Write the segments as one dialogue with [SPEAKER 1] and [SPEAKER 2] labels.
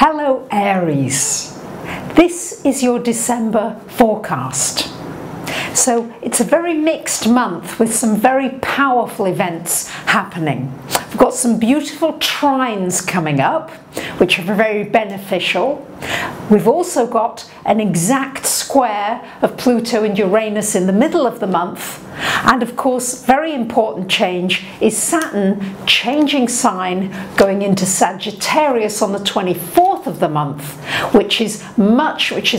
[SPEAKER 1] Hello Aries, this is your December forecast. So it's a very mixed month with some very powerful events happening. We've got some beautiful trines coming up, which are very beneficial. We've also got an exact square of Pluto and Uranus in the middle of the month. And of course, very important change is Saturn changing sign, going into Sagittarius on the 24th of the month, which is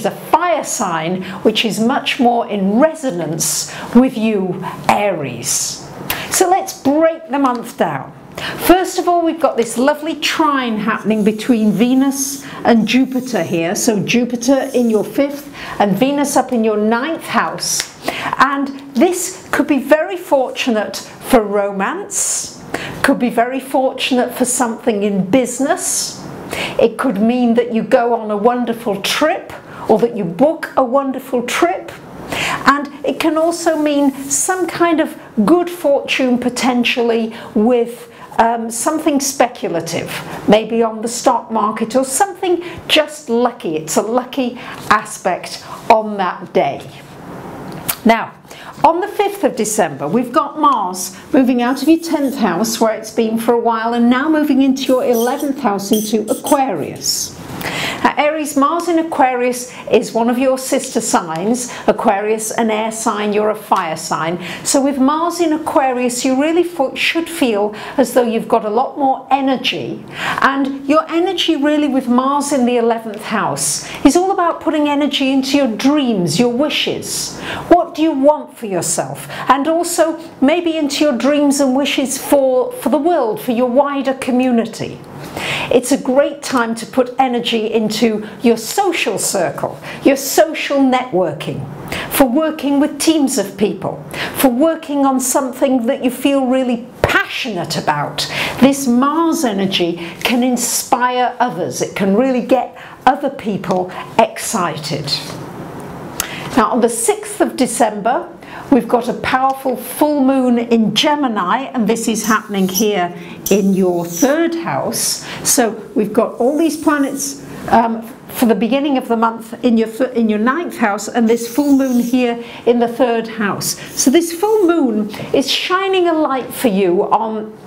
[SPEAKER 1] a fire sign, which is much more in resonance with you, Aries. So let's break the month down. First of all, we've got this lovely trine happening between Venus and Jupiter here. So Jupiter in your 5th and Venus up in your 9th house. And this could be very fortunate for romance, could be very fortunate for something in business. It could mean that you go on a wonderful trip or that you book a wonderful trip. And it can also mean some kind of good fortune potentially with something speculative, maybe on the stock market or something just lucky. It's a lucky aspect on that day. Now, on the 5th of December, we've got Mars moving out of your 10th house, where it's been for a while, and now moving into your 11th house, into Aquarius. Now, Aries, Mars in Aquarius is one of your sister signs. Aquarius, an air sign, you're a fire sign. So with Mars in Aquarius, you really should feel as though you've got a lot more energy. And your energy really with Mars in the 11th house is all about putting energy into your dreams, your wishes. What do you want for yourself? And also maybe into your dreams and wishes for the world, for your wider community. It's a great time to put energy into your social circle, your social networking, for working with teams of people, for working on something that you feel really passionate about. This Mars energy can inspire others. It can really get other people excited. Now, on the 6th of December, we've got a powerful full moon in Gemini, and this is happening here in your 3rd house. So we've got all these planets for the beginning of the month in your 9th house, and this full moon here in the 3rd house. So this full moon is shining a light for you on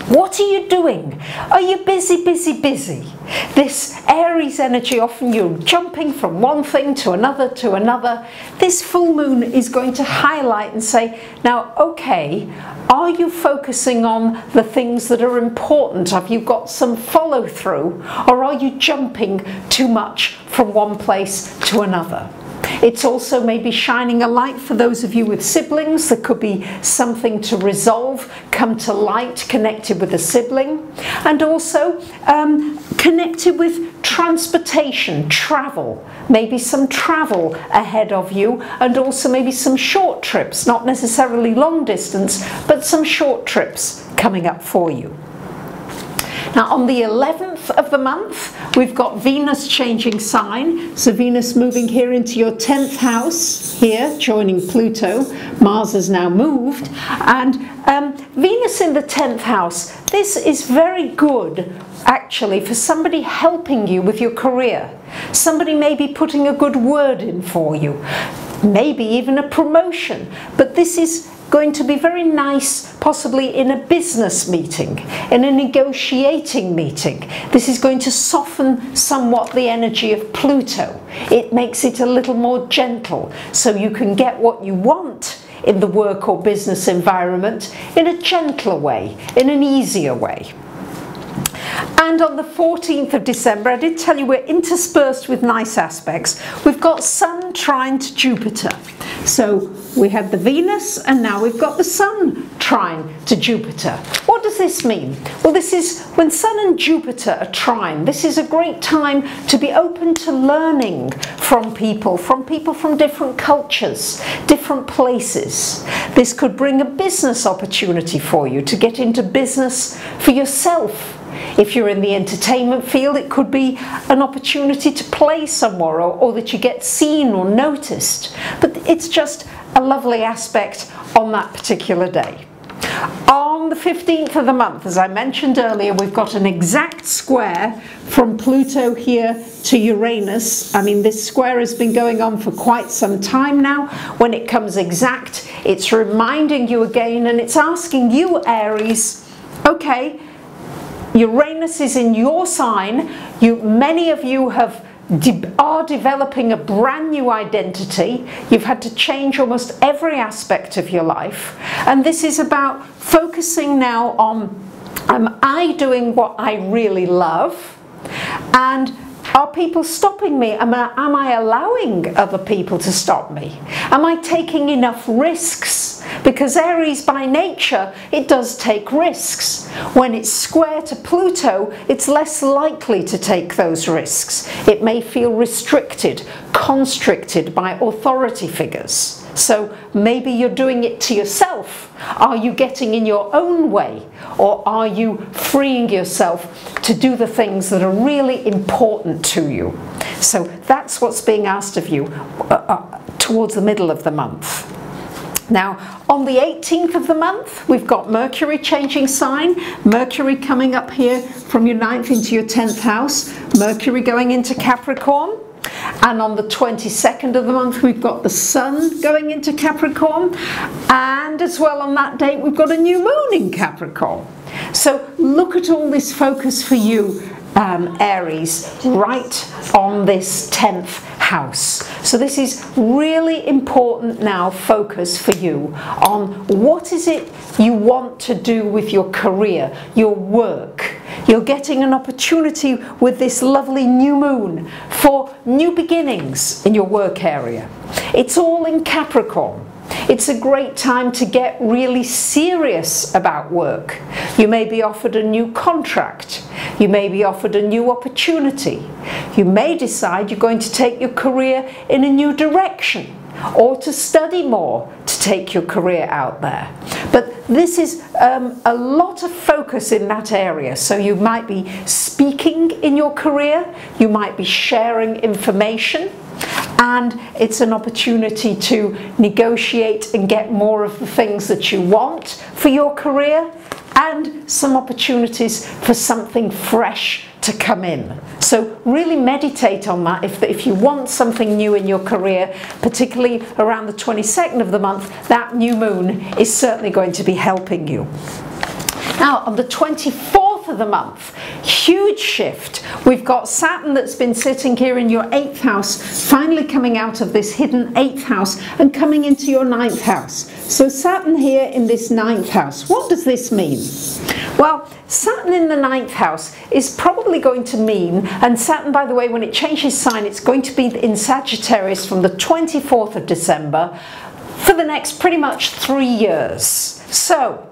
[SPEAKER 1] what are you doing? Are you busy, busy, busy? This Aries energy, often you're jumping from one thing to another to another. This full moon is going to highlight and say, now, okay, are you focusing on the things that are important? Have you got some follow through? Or are you jumping too much from one place to another? It's also maybe shining a light for those of you with siblings. There could be something to resolve, come to light, connected with a sibling. And also connected with transportation, travel. Maybe some travel ahead of you, and also maybe some short trips, not necessarily long distance, but some short trips coming up for you. Now, on the 11th of the month, we've got Venus changing sign. So Venus moving here into your 10th house, here, joining Pluto. Mars has now moved. And Venus in the 10th house, this is very good, actually, for somebody helping you with your career. Somebody maybe putting a good word in for you. Maybe even a promotion. But this is going to be very nice, possibly in a business meeting, in a negotiating meeting. This is going to soften somewhat the energy of Pluto. It makes it a little more gentle, so you can get what you want in the work or business environment in a gentler way, in an easier way. And on the 14th of December, I did tell you we're interspersed with nice aspects. We've got Sun trine to Jupiter. So we had the Venus, and now we've got the Sun trine to Jupiter. What does this mean? Well, this is when Sun and Jupiter are trine. This is a great time to be open to learning from people from different cultures, different places. This could bring a business opportunity for you to get into business for yourself. If you're in the entertainment field, it could be an opportunity to play somewhere, or that you get seen or noticed. But it's just a lovely aspect on that particular day. On on the 15th of the month, as I mentioned earlier, we've got an exact square from Pluto here to Uranus. I mean, this square has been going on for quite some time now. When it comes exact, it's reminding you again, and it's asking you, Aries, okay, Uranus is in your sign. Many of you are developing a brand new identity. You've had to change almost every aspect of your life, and this is about focusing now on, am I doing what I really love, and are people stopping me? Am I allowing other people to stop me? Am I taking enough risks? Because Aries by nature, it does take risks. When it's square to Pluto, it's less likely to take those risks. It may feel restricted, constricted by authority figures. So maybe you're doing it to yourself. Are you getting in your own way? Or are you freeing yourself to do the things that are really important to you? So that's what's being asked of you towards the middle of the month. Now, on the 18th of the month, we've got Mercury changing sign. Mercury coming up here from your 9th into your 10th house. Mercury going into Capricorn. And on the 22nd of the month, we've got the Sun going into Capricorn. And as well on that date, we've got a new moon in Capricorn. So look at all this focus for you, Aries, right on this 10th house. So this is really important now, focus for you on what is it you want to do with your career, your work. You're getting an opportunity with this lovely new moon for new beginnings in your work area. It's all in Capricorn. It's a great time to get really serious about work. You may be offered a new contract. You may be offered a new opportunity. You may decide you're going to take your career in a new direction, or to study more to take your career out there. But this is a lot of focus in that area. So you might be speaking in your career, you might be sharing information, and it's an opportunity to negotiate and get more of the things that you want for your career, and some opportunities for something fresh to come in. So really meditate on that. If you want something new in your career, particularly around the 22nd of the month, that new moon is certainly going to be helping you. Now, on the 24th of the month, huge shift. We've got Saturn that's been sitting here in your 8th house, finally coming out of this hidden 8th house and coming into your 9th house. So Saturn here in this 9th house. What does this mean? Well, Saturn in the 9th house is probably going to mean, and Saturn, by the way, when it changes sign, it's going to be in Sagittarius from the 24th of December for the next pretty much 3 years. So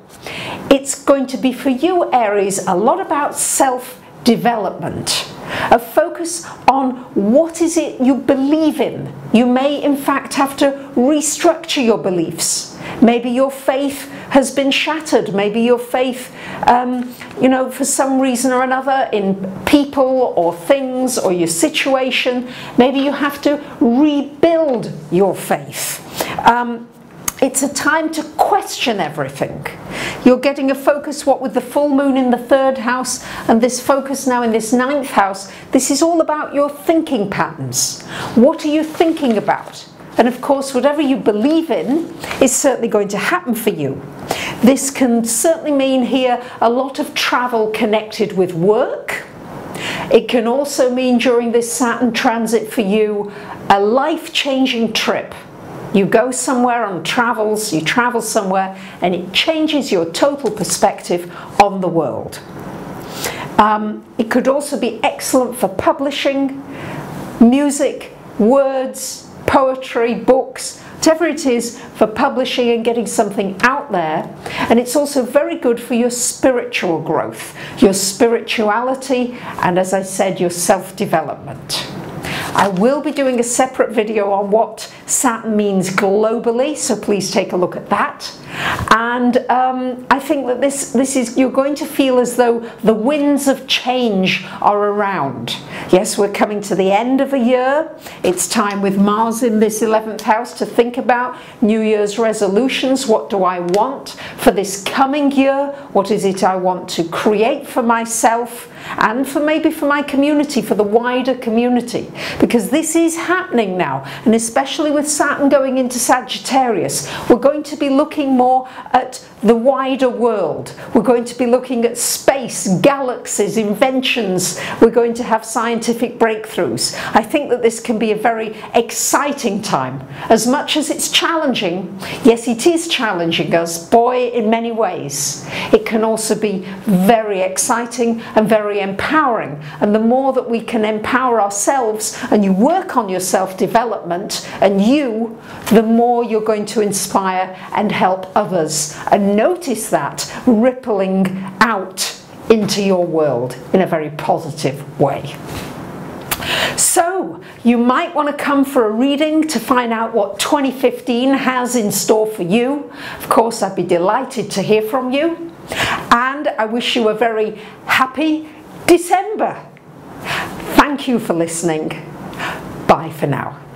[SPEAKER 1] it's going to be for you, Aries, a lot about self-development, a focus on what is it you believe in. You may in fact have to restructure your beliefs. Maybe your faith has been shattered. Maybe your faith, for some reason or another, in people or things or your situation, maybe you have to rebuild your faith. It's a time to question everything. You're getting a focus, what with the full moon in the 3rd house and this focus now in this 9th house, this is all about your thinking patterns. What are you thinking about? And of course, whatever you believe in is certainly going to happen for you. This can certainly mean here a lot of travel connected with work. It can also mean during this Saturn transit for you, a life-changing trip. You go somewhere on travels, you travel somewhere, and it changes your total perspective on the world. It could also be excellent for publishing, music, words, poetry, books, whatever it is, for publishing and getting something out there. And it's also very good for your spiritual growth, your spirituality, and as I said, your self-development. I will be doing a separate video on what Saturn means globally, so please take a look at that. And I think that this is, you're going to feel as though the winds of change are around. Yes, we're coming to the end of a year. It's time with Mars in this 11th house to think about New Year's resolutions. What do I want for this coming year? What is it I want to create for myself and for maybe for my community, for the wider community? Because this is happening now, and especially with Saturn going into Sagittarius, we're going to be looking more at the wider world. We're going to be looking at space, galaxies, inventions. We're going to have scientific breakthroughs. I think that this can be a very exciting time. As much as it's challenging, yes, it is challenging us, boy, in many ways. It can also be very exciting and very empowering. And the more that we can empower ourselves and you work on your self-development and you, the more you're going to inspire and help others. And notice that rippling out into your world in a very positive way. So you might want to come for a reading to find out what 2015 has in store for you. Of course, I'd be delighted to hear from you. And I wish you a very happy December. Thank you for listening. Bye for now.